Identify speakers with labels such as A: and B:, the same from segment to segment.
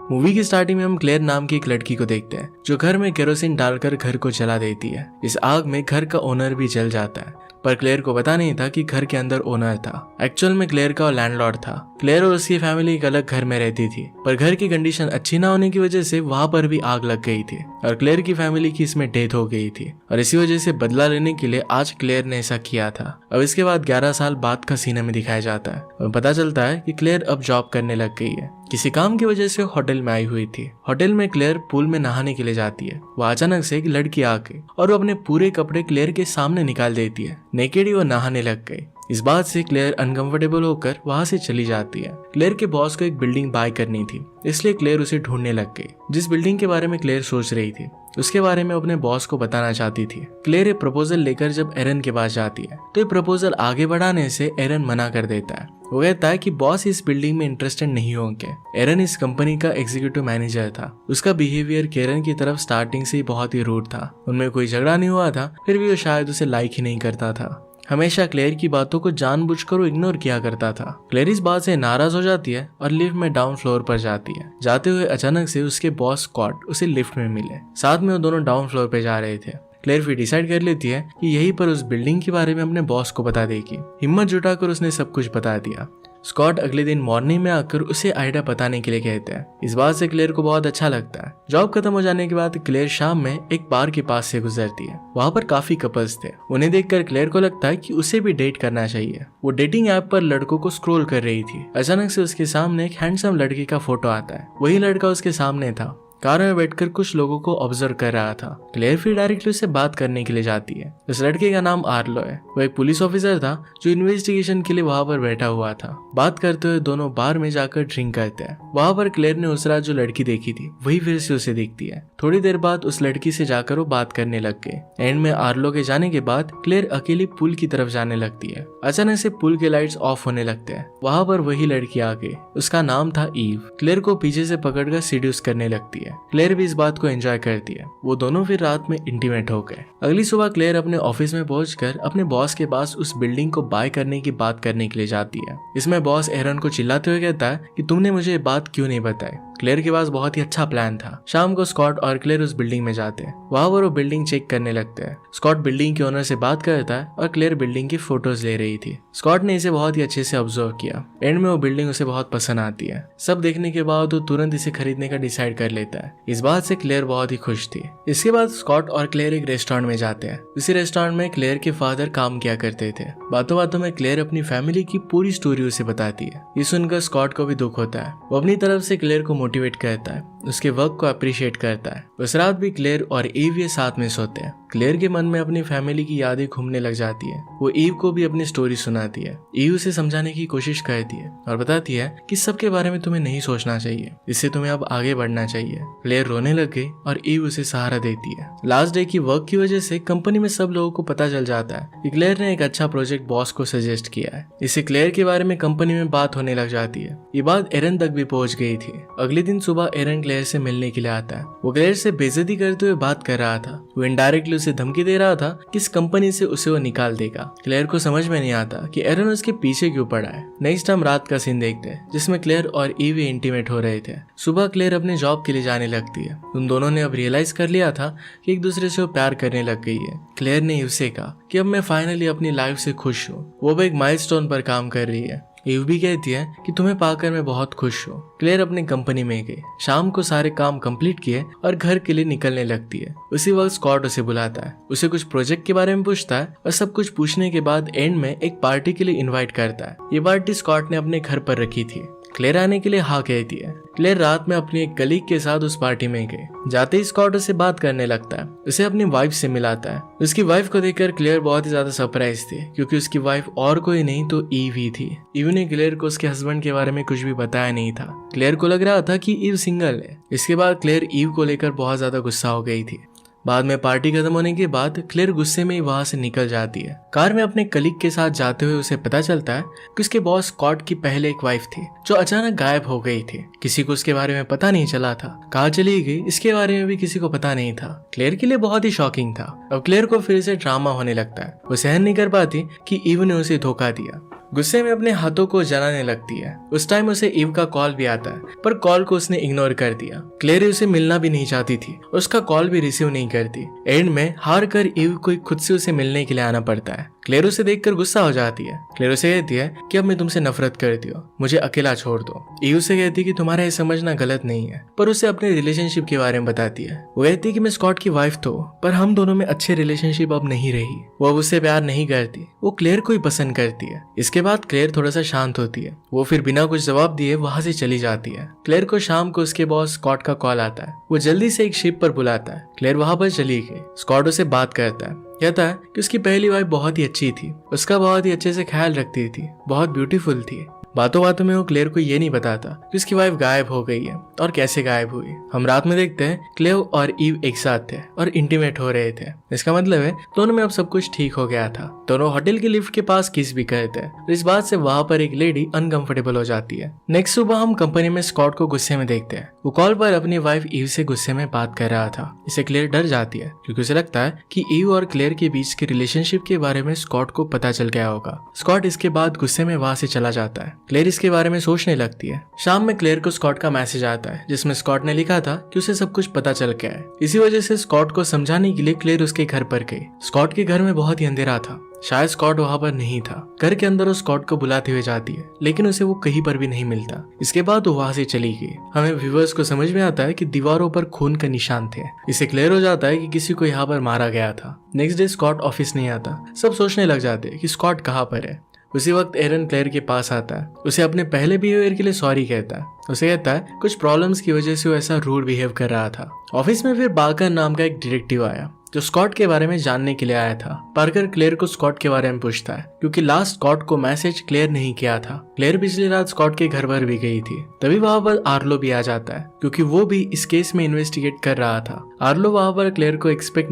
A: Movie की starting में हम क्लेयर नाम की एक लड़की को देखते हैं जो घर में केरोसिन डालकर घर को जला देती है। इस आग में घर का ओनर भी जल जाता है, पर क्लेयर को पता नहीं था कि घर के अंदर ओनर था। एक्चुअल में क्लेयर का लैंडलॉर्ड था। क्लेयर और उसकी फैमिली एक अलग घर में रहती थी, पर घर की कंडीशन अच्छी ना होने की वजह से वहां पर भी आग लग गई थी और क्लेयर की फैमिली की इसमें डेथ हो गई थी। और इसी वजह से बदला लेने के लिए आज क्लेयर ने ऐसा किया था। अब इसके बाद 11 साल बाद का सीन में दिखाया जाता है और पता चलता है कि क्लेयर अब जॉब करने लग गई है। किसी काम की वजह से होटल में आई हुई थी। होटल में क्लेयर पूल में नहाने के लिए जाती है। वो अचानक से एक लड़की आ गई और वो अपने पूरे कपड़े क्लेयर के सामने निकाल देती है। नेकेड ही वो नहाने लग गई। इस बात से क्लेयर अनकंफर्टेबल होकर वहां से चली जाती है। क्लेयर के बॉस को एक बिल्डिंग बाय करनी थी, इसलिए क्लेयर उसे ढूंढने लग गई। जिस बिल्डिंग के बारे में क्लेयर सोच रही थी उसके बारे में अपने बॉस को बताना चाहती थी। क्लेयर एक प्रपोजल लेकर जब एरन के पास जाती है तो ये प्रपोजल आगे बढ़ाने से एरन मना कर देता है। वो कहता है कि बॉस इस बिल्डिंग में इंटरेस्टेड नहीं होंगे। एरन इस कंपनी का एग्जीक्यूटिव मैनेजर था। उसका बिहेवियर केरन की तरफ स्टार्टिंग से ही बहुत ही रूड था। उनमें कोई झगड़ा नहीं हुआ था, फिर भी वो शायद उसे लाइक ही नहीं करता था। हमेशा क्लेयर की बातों को जानबूझकर वो इग्नोर किया करता था। क्लेयर इस बात से नाराज हो जाती है और लिफ्ट में डाउन फ्लोर पर जाती है। जाते हुए अचानक से उसके बॉस स्कॉट उसे लिफ्ट में मिले। साथ में वो दोनों डाउन फ्लोर पे जा रहे थे। क्लेयर फिर डिसाइड कर लेती है कि यहीं पर उस बिल्डिंग के बारे में अपने बॉस को बता देगी। हिम्मत जुटाकर उसने सब कुछ बता दिया। स्कॉट अगले दिन मॉर्निंग में आकर उसे आइडिया बताने के लिए कहते हैं। इस बात से क्लेयर को बहुत अच्छा लगता है। जॉब खत्म हो जाने के बाद क्लेयर शाम में एक बार के पास से गुजरती है। वहां पर काफी कपल्स थे। उन्हें देखकर क्लेयर को लगता है कि उसे भी डेट करना चाहिए। वो डेटिंग ऐप पर लड़कों को स्क्रॉल कर रही थी। अचानक से उसके सामने एक हैंडसम लड़के का फोटो आता है। वही लड़का उसके सामने था। कार में बैठकर कुछ लोगों को ऑब्जर्व कर रहा था। क्लेयर फिर डायरेक्टली उससे बात करने के लिए जाती है। उस लड़के का नाम आर्लो है। वो एक पुलिस ऑफिसर था जो इन्वेस्टिगेशन के लिए वहां पर बैठा हुआ था। बात करते हुए दोनों बार में जाकर ड्रिंक करते हैं। वहां पर क्लेयर ने उस रात जो लड़की देखी थी वही फिर से उसे दिखती है। थोड़ी देर बाद उस लड़की से जाकर वो बात करने लग गए। एंड में आर्लो के जाने के बाद क्लेयर अकेली पुल की तरफ जाने लगती है। अचानक से पुल के लाइट्स ऑफ होने लगते हैं। वहां पर वही लड़की आ गई। उसका नाम था ईव। क्लेयर को पीछे से पकड़कर सीड्यूस करने लगती है। क्लेयर भी इस बात को एंजॉय करती है। वो दोनों फिर रात में इंटीमेट हो गए। अगली सुबह क्लेयर अपने ऑफिस में पहुंचकर अपने बॉस के पास उस बिल्डिंग को बाय करने की बात करने के लिए जाती है। इसमें बॉस एरन को चिल्लाते हुए कहता है कि तुमने मुझे ये बात क्यों नहीं बताई। क्लेयर के पास बहुत ही अच्छा प्लान था। शाम को स्कॉट और क्लेयर उस बिल्डिंग में जाते हैं। वहां पर वो बिल्डिंग चेक करने लगते हैं। स्कॉट बिल्डिंग के ओनर से बात करता है और क्लेयर बिल्डिंग की फोटोज ले रही थी। स्कॉट ने इसे बहुत ही अच्छे से ऑब्जर्व किया। एंड में वो बिल्डिंग उसे बहुत पसंद आती है। सब देखने के बाद वो तुरंत इसे खरीदने का डिसाइड कर लेता है। इस बात से क्लेयर बहुत ही खुश थी। इसके बाद स्कॉट और क्लेयर एक रेस्टोरेंट में जाते हैं। इसी रेस्टोरेंट में क्लेयर के फादर काम किया करते थे। बातों बातों में क्लेयर अपनी फैमिली की पूरी स्टोरी उसे बताती है। ये सुनकर स्कॉट को भी दुख होता है। वो अपनी तरफ से क्लेयर को मोटिवेट करता है, उसके वर्क को अप्रिशिएट करता है। उस रात भी क्लेयर और ईव ये साथ में सोते हैं। क्लेयर के मन में अपनी फैमिली की यादें घूमने लग जाती है। वो ईव को भी अपनी स्टोरी सुनाती है। ईव उसे समझाने की कोशिश करती है और बताती है कि सबके बारे में तुम्हें नहीं सोचना चाहिए, इससे तुम्हें अब आगे बढ़ना चाहिए। क्लेयर रोने लग गई और ईव उसे सहारा देती है। लास्ट डे की वर्क की वजह से कंपनी में सब लोगों को पता चल जाता है कि क्लेयर ने एक अच्छा प्रोजेक्ट बॉस को सजेस्ट किया है। इससे क्लेयर के बारे में कंपनी में बात होने लग जाती है। ये बात एरन तक भी पहुंच गई थी। अगले दिन सुबह एरन क्लेयर से मिलने के लिए आता है। वो क्लेयर से बेइज्जती करते हुए बात कर रहा था। वो इनडायरेक्टली उसे धमकी दे रहा था कि इस कंपनी से उसे वो निकाल देगा। क्लेयर को समझ में नहीं आता कि एरन उसके पीछे क्यों पड़ा है। नेक्स्ट हम रात का सीन देखते हैं जिसमें क्लेयर और ईव इंटीमेट हो रहे थे। सुबह क्लेयर अपने जॉब के लिए जाने लगती है। उन दोनों ने अब रियलाइज कर लिया था कि एक दूसरे से वो प्यार करने लग गई है। क्लेयर ने ईव से कहा कि अब मैं फाइनली अपनी लाइफ से खुश हूँ। वो भी एक माइलस्टोन पर काम कर रही है। ईव भी कहती है कि तुम्हें पाकर मैं बहुत खुश हूँ। क्लेयर अपनी कंपनी में गई। शाम को सारे काम कंप्लीट किए और घर के लिए निकलने लगती है। उसी वक्त स्कॉट उसे बुलाता है, उसे कुछ प्रोजेक्ट के बारे में पूछता है और सब कुछ पूछने के बाद एंड में एक पार्टी के लिए इनवाइट करता है। ये पार्टी स्कॉट ने अपने घर पर रखी थी। क्लेयर आने के लिए हाँ कहती है। क्लेयर रात में अपनी एक कलीग के साथ उस पार्टी में गई। जाते ही स्कॉट उसे बात करने लगता है, उसे अपनी वाइफ से मिलाता है। उसकी वाइफ को देखकर क्लेयर बहुत ही ज्यादा सरप्राइज थी क्योंकि उसकी वाइफ और कोई नहीं तो ईव ही थी। ईव ने क्लेयर को उसके हस्बैंड के बारे में कुछ भी बताया नहीं था। क्लेयर को लग रहा था कि ईव सिंगल है। इसके बाद क्लेयर ईव को लेकर बहुत ज्यादा गुस्सा हो गई थी। बाद में पार्टी खत्म होने के बाद क्लेयर गुस्से में ही वहां से निकल जाती है। कार में अपने कलीग के साथ जाते हुए उसे पता चलता है कि उसके बॉस स्कॉट की पहले एक वाइफ थी जो अचानक गायब हो गई थी। किसी को उसके बारे में पता नहीं चला था। कहाँ चली गई इसके बारे में भी किसी को पता नहीं था। क्लेयर के लिए बहुत ही शॉकिंग था। अब क्लेयर को फिर से ड्रामा होने लगता है। वो सहन नहीं कर पाती कि ईव ने उसे धोखा दिया। गुस्से में अपने हाथों को जलाने लगती है। उस टाइम उसे ईव का कॉल भी आता है, पर कॉल को उसने इग्नोर कर दिया। क्लेयर उसे मिलना भी नहीं चाहती थी, उसका कॉल भी रिसीव नहीं करती। एंड में हार कर ईव को खुद से उसे मिलने के लिए आना पड़ता है। क्लेयर उसे देखकर गुस्सा हो जाती है। क्लेयर उसे कहती है कि अब मैं तुमसे नफरत करती हूँ, मुझे अकेला छोड़ दो। ईव उसे कहती है कि तुम्हारा ये समझना गलत नहीं है, पर उसे अपने रिलेशनशिप के बारे में बताती है। वो कहती है कि मैं स्कॉट की वाइफ तो, पर हम दोनों में अच्छे रिलेशनशिप अब नहीं रही। वो अब उससे प्यार नहीं करती, वो क्लेयर को ही पसंद करती है। इसके बाद क्लेयर थोड़ा सा शांत होती है। वो फिर बिना कुछ जवाब दिए वहां से चली जाती है। क्लेयर को शाम को उसके बॉस स्कॉट का कॉल आता है। वो जल्दी से एक शिप पर बुलाता है। क्लेयर वहां पर चली गई। स्कॉट उसे बात करता है, कहता है कि उसकी पहली वाइफ बहुत ही अच्छी थी, उसका बहुत ही अच्छे से ख्याल रखती थी, बहुत ब्यूटीफुल थी। बातों बातों में वो क्लेयर को ये नहीं बताता कि उसकी वाइफ गायब हो गई है और कैसे गायब हुई। हम रात में देखते हैं क्लेव और ईव एक साथ थे और इंटीमेट हो रहे थे। इसका मतलब है दोनों में अब सब कुछ ठीक हो गया था। दोनों होटल की लिफ्ट के पास किस भी करते हैं। इस बात से वहां पर एक लेडी अनकंफर्टेबल हो जाती है। नेक्स्ट सुबह हम कंपनी में स्कॉट को गुस्से में देखते हैं। वो कॉल पर अपनी वाइफ ईव से गुस्से में बात कर रहा था। इसे क्लेयर डर जाती है क्योंकि उसे लगता है कि ईव और क्लेयर के बीच के रिलेशनशिप के बारे में स्कॉट को पता चल गया होगा। स्कॉट इसके बाद गुस्से में वहां से चला जाता है। क्लेयर इसके बारे में सोचने लगती है। शाम में क्लेयर को स्कॉट का मैसेज आता है जिसमें स्कॉट ने लिखा था कि उसे सब कुछ पता चल गया है। इसी वजह से स्कॉट को समझाने के लिए क्लेयर उसके घर पर गई। स्कॉट के घर में बहुत ही अंधेरा था, शायद स्कॉट वहां पर नहीं था। घर के अंदर वो स्कॉट को बुलाते हुए जाती है, लेकिन उसे वो कहीं पर भी नहीं मिलता। इसके बाद वो वहां से चली गई। हमें व्यूअर्स को समझ में आता है कि दीवारों पर खून का निशान थे। इसे क्लियर हो जाता है कि किसी को यहाँ पर मारा गया था। नेक्स्ट डे स्कॉट ऑफिस नहीं आता। सब सोचने लग जाते हैं कि स्कॉट कहाँ पर है। उसी वक्त एरन क्लेयर के पास आता है। उसे अपने पहले बिहेवियर के लिए सॉरी कहता है। उसे कहता है कुछ प्रॉब्लम्स की वजह से वो ऐसा रूड बिहेव कर रहा था। ऑफिस में फिर बाकर नाम का एक डिटेक्टिव आया जो स्कॉट के बारे में जानने के लिए आया था। पार्कर क्लेयर को स्कॉट के बारे में पूछता है क्योंकि लास्ट स्कॉट को मैसेज क्लेयर नहीं किया था। क्लेयर पिछली रात स्कॉट के घर पर भी गई थी। तभी वहां पर आर्लो भी आ जाता है क्योंकि वो भी इस केस में इन्वेस्टिगेट कर रहा था। आर्लो वहां पर क्लेयर को एक्सपेक्ट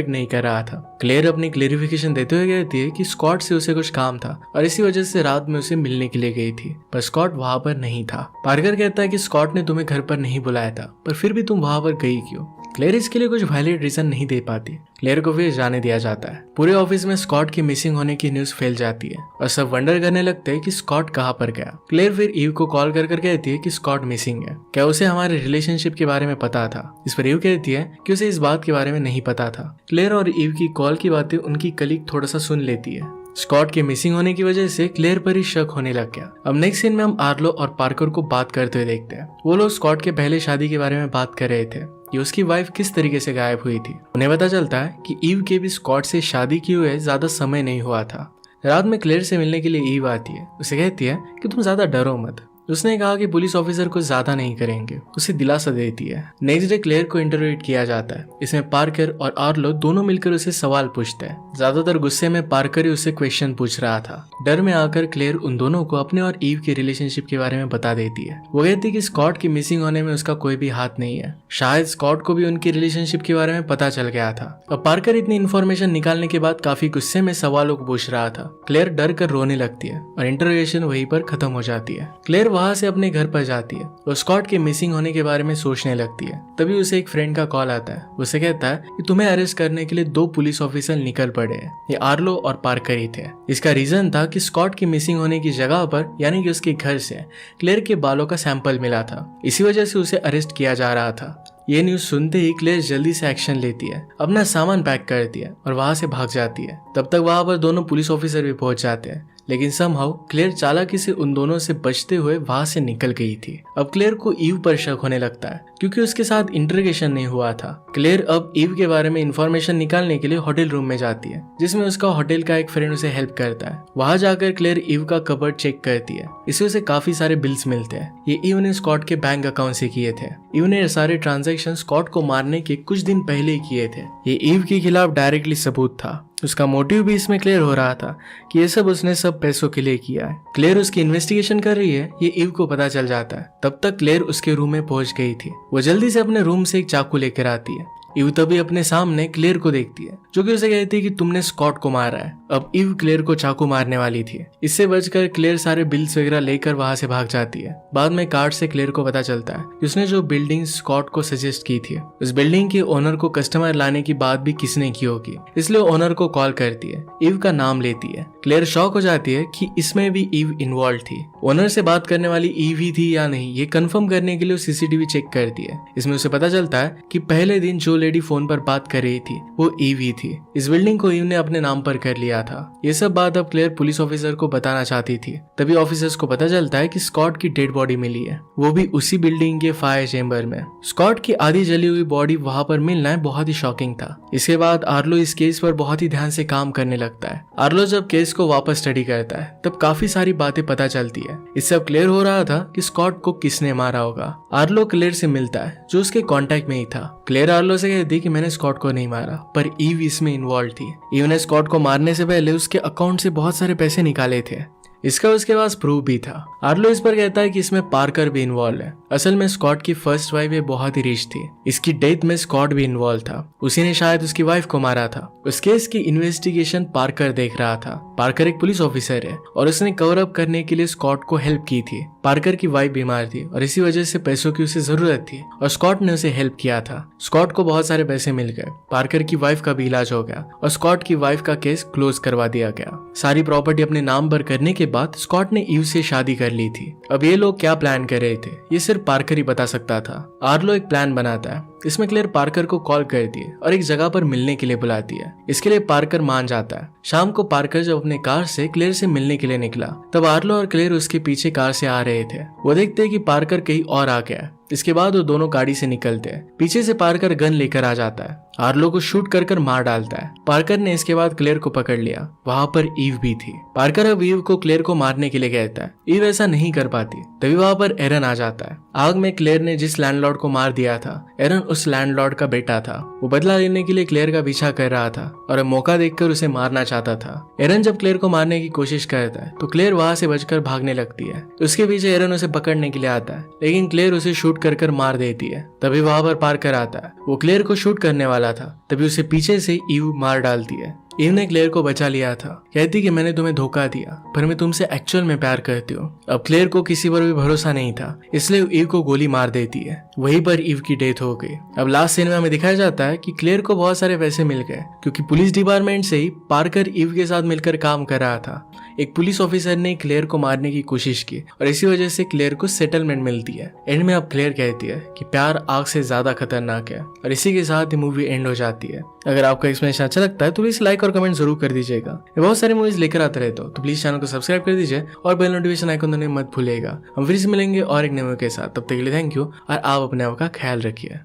A: नहीं कर रहा था। क्लेयर अपनी क्लेरिफिकेशन देते हुए कहती है कि स्कॉट से उसे कुछ काम था और इसी वजह से रात में उसे मिलने के लिए गई थी, पर स्कॉट वहां पर नहीं था। पार्कर कहता है कि स्कॉट ने तुम्हें घर पर नहीं बुलाया था, पर फिर भी तुम वहां पर गई क्यों? क्लेयर इसके लिए कुछ वैलिड रीजन नहीं दे पाती। क्लेयर को फिर जाने दिया जाता है। पूरे ऑफिस में स्कॉट के मिसिंग होने की न्यूज फैल जाती है और सब वंडर करने लगते हैं कि स्कॉट कहाँ पर गया। क्लेयर फिर ईव को कॉल कर कहती है कि स्कॉट मिसिंग है। क्या उसे हमारे रिलेशनशिप के बारे में पता था? इस पर ईव कहती है कि उसे इस बात के बारे में नहीं पता था। क्लेयर और ईव की कॉल की बातें उनकी कलीग थोड़ा सा सुन लेती है। स्कॉट के मिसिंग होने की वजह से क्लेयर पर ही शक होने लग गया। अब नेक्स्ट सीन में हम आर्लो और पार्कर को बात करते हुए देखते हैं। वो लोग स्कॉट के पहले शादी के बारे में बात कर रहे थे कि उसकी वाइफ किस तरीके से गायब हुई थी। उन्हें पता चलता है कि ईव के भी स्कॉट से शादी किए हुए ज्यादा समय नहीं हुआ था। रात में क्लेयर से मिलने के लिए ईव आती है। उसे कहती है कि तुम ज्यादा डरो मत। उसने कहा कि पुलिस ऑफिसर को ज्यादा नहीं करेंगे। उसे दिलासा देती है। नेक्स्ट डे क्लेयर को इंटरोगेट किया जाता है। इसमें पार्कर और आर्लो दोनों मिलकर उसे सवाल पूछते हैं। ज्यादातर गुस्से में पार्कर ही उसे क्वेश्चन पूछ रहा था। डर में आकर क्लेयर उन दोनों को अपने और ईव के रिलेशनशिप के बारे में बता देती है। वो कहती है कि स्कॉट की मिसिंग होने में उसका कोई भी हाथ नहीं है। शायद स्कॉट को भी उनकी रिलेशनशिप के बारे में पता चल गया था। और पार्कर इतनी इन्फॉर्मेशन निकालने के बाद काफी गुस्से में सवालों को पूछ रहा था। क्लेयर डर कर रोने लगती है और इंटरोगेशन वहीं पर खत्म हो जाती है। क्लेयर वहां से अपने घर पर जाती है और स्कॉट के मिसिंग होने के बारे में सोचने लगती है। तभी उसे एक फ्रेंड का कॉल आता है। उसे कहता है कि तुम्हें अरेस्ट करने के लिए 2 पुलिस ऑफिसर निकल पड़े हैं। ये आर्लो और पार्कर ही थे। इसका रीजन था कि स्कॉट की मिसिंग होने की जगह पर यानी कि उसके घर से क्लेयर के बालों का सैंपल मिला था। इसी वजह से उसे अरेस्ट किया जा रहा था। ये न्यूज सुनते ही क्लेयर जल्दी से एक्शन लेती है, अपना सामान पैक करती है और वहां से भाग जाती है। तब तक वहां पर दोनों पुलिस ऑफिसर भी पहुंच जाते हैं, लेकिन समहाउ क्लेयर चालाकी से उन दोनों से बचते हुए वहां से निकल गई थी। अब क्लेयर को ईव पर शक होने लगता है क्योंकि उसके साथ इंटरोगेशन नहीं हुआ था। क्लेयर अब ईव के बारे में इंफॉर्मेशन निकालने के लिए होटल रूम में जाती है, जिसमें उसका होटल का एक फ्रेंड उसे हेल्प करता है। वहां जाकर क्लेयर ईव का कबर्ड चेक करती है। इससे उसे काफी सारे बिल्स मिलते हैं। ये ईव ने स्कॉट के बैंक अकाउंट से किए थे। ईव ने सारे ट्रांजेक्शन स्कॉट को मारने के कुछ दिन पहले ही किए थे। ये ईव के खिलाफ डायरेक्टली सबूत था। उसका मोटिव भी इसमें क्लियर हो रहा था कि ये सब उसने सब पैसों के लिए किया है। क्लेयर उसकी इन्वेस्टिगेशन कर रही है, ये ईव को पता चल जाता है। तब तक क्लेयर उसके रूम में पहुंच गई थी। वो जल्दी से अपने रूम से एक चाकू लेकर आती है। ईव तभी अपने सामने क्लेयर को देखती है जो कि उसे कहती है कि तुमने स्कॉट को मारा है। अब ईव क्लेयर को चाकू मारने वाली थी। इससे बचकर क्लेयर सारे बिल्स वगैरह लेकर वहां से भाग जाती है। बाद में कार्ड से क्लेयर को पता चलता है कि उसने जो बिल्डिंग स्कॉट को सजेस्ट की थी, उस बिल्डिंग के ओनर को कस्टमर लाने की बात भी किसने की होगी, इसलिए ओनर को कॉल करती है, ईव का नाम लेती है। क्लेयर शॉक हो जाती है कि इसमें भी ईव इन्वॉल्व थी। ओनर से बात करने वाली ईव ही थी या नहीं, ये कंफर्म करने के लिए सीसीटीवी चेक करती है। इसमें उसे पता चलता है कि पहले दिन जो लेडी फोन पर बात कर रही थी वो ईव ही थी। इस बिल्डिंग को ईव ने अपने नाम पर कर लिया था। ये सब बात अब क्लेयर पुलिस ऑफिसर को बताना चाहती थी। तभी ऑफिसर्स को पता चलता है कि स्कॉट की डेड बॉडी मिली है, वो भी उसी बिल्डिंग के फायर चेंबर में। स्कॉट की आधी जली हुई बॉडी वहां पर मिलना बहुत ही शॉकिंग था। इसके बाद आर्लो इस केस पर बहुत ही ध्यान से काम करने लगता है। आर्लो जब केस को वापस स्टडी करता है तब काफी सारी बातें पता चलती है। इससे अब क्लियर हो रहा था कि स्कॉट को किसने मारा होगा। आर्लो क्लेयर से मिलता है जो उसके कांटेक्ट में ही था। क्लेयर आर्लो से कहती कि मैंने स्कॉट को नहीं मारा, पर ईव इसमें इन्वॉल्व थी। ईव ने स्कॉट को मारने से पहले उसके अकाउंट से बहुत सारे पैसे निकाले थे। इसका उसके पास प्रूफ भी था। आर्लो इस पर कहता है कि इसमें पार्कर भी इन्वॉल्व है। असल में स्कॉट की फर्स्ट वाइफ बहुत ही रिच थी। इसकी डेथ में स्कॉट भी इन्वॉल्व था। उसी ने शायद उसकी वाइफ को मारा था। उस केस की इन्वेस्टिगेशन पार्कर देख रहा था। पार्कर एक पुलिस ऑफिसर है और उसने कवर अप करने के लिए स्कॉट को हेल्प की थी। पार्कर की वाइफ बीमार थी और इसी वजह से पैसों की उसे जरूरत थी और स्कॉट ने उसे हेल्प किया था। स्कॉट को बहुत सारे पैसे मिल गए, पार्कर की वाइफ का भी इलाज हो गया और स्कॉट की वाइफ का केस क्लोज करवा दिया गया। सारी प्रॉपर्टी अपने नाम पर करने के बाद स्कॉट ने ईव से शादी कर ली थी। अब ये लोग क्या प्लान कर रहे थे ये सिर्फ पार्कर ही बता सकता था। आर्लो एक प्लान बनाता है। इसमें क्लेयर पार्कर को कॉल करती है और एक जगह पर मिलने के लिए बुलाती है। इसके लिए पार्कर मान जाता है। शाम को पार्कर जब अपने कार से क्लेयर से मिलने के लिए निकला तब आर्लो और क्लेयर उसके पीछे कार से आ रहे थे। वो देखते हैं कि पार्कर कहीं और आ गया है। इसके बाद वो दोनों गाड़ी से निकलते हैं। पीछे से पार्कर गन लेकर आ जाता है। आर्लो को शूट कर मार डालता है। पार्कर ने इसके बाद क्लेयर को पकड़ लिया। वहां पर ईव भी थी। पार्कर अब ईव को क्लेयर को मारने के लिए कहता है। ईव ऐसा नहीं कर पाती। तभी वहां पर एरन आ जाता है। आग में क्लेयर ने जिस लैंडलॉर्ड को मार दिया था, एरन उस लैंडलॉर्ड का बेटा था। वो बदला लेने के लिए क्लेयर का पीछा कर रहा था और अब मौका देखकर उसे मारना चाहता था। एरन जब क्लेयर को मारने की कोशिश करता है तो क्लेयर वहां से बचकर भागने लगती है। उसके पीछे एरन उसे पकड़ने के लिए आता है, लेकिन क्लेयर उसे शूट कर मार देती है। तभी वहां पर पार्कर आता है। वो क्लेयर को शूट करने वाला था, तभी उसे पीछे से ईव मार डालती है। ईव ने क्लेयर को बचा लिया था। कहती कि मैंने तुम्हें धोखा दिया, पर मैं तुमसे एक्चुअल में प्यार करती हूँ। अब क्लेयर को किसी पर भी भरोसा नहीं था, इसलिए ईव को गोली मार देती है। वहीं पर ईव की डेथ हो गई। अब लास्ट सीन में हमें दिखाया जाता है कि क्लेयर को बहुत सारे पैसे मिल गए, क्योंकि पुलिस डिपार्टमेंट से ही पार्कर ईव के साथ मिलकर काम कर रहा था। एक पुलिस ऑफिसर ने क्लेयर को मारने की कोशिश की और इसी वजह से क्लेयर को सेटलमेंट मिलती है। एंड में अब क्लेयर कहती है कि प्यार आग से ज्यादा खतरनाक है, और इसी के साथ ही मूवी एंड हो जाती है। अगर आपको एक्सप्लेनेशन अच्छा लगता है तो प्लीज लाइक और कमेंट जरूर कर दीजिएगा। बहुत सारी मूवीज लेकर आते रहते हो तो प्लीज चैनल को सब्सक्राइब कर दीजिए और बेल नोटिफिकेशन आइकन दबाना मत भूलिएगा। हम फिर से मिलेंगे और एक नए मूवी के साथ। तब तक के लिए थैंक यू और आप अपने आप का ख्याल रखिए।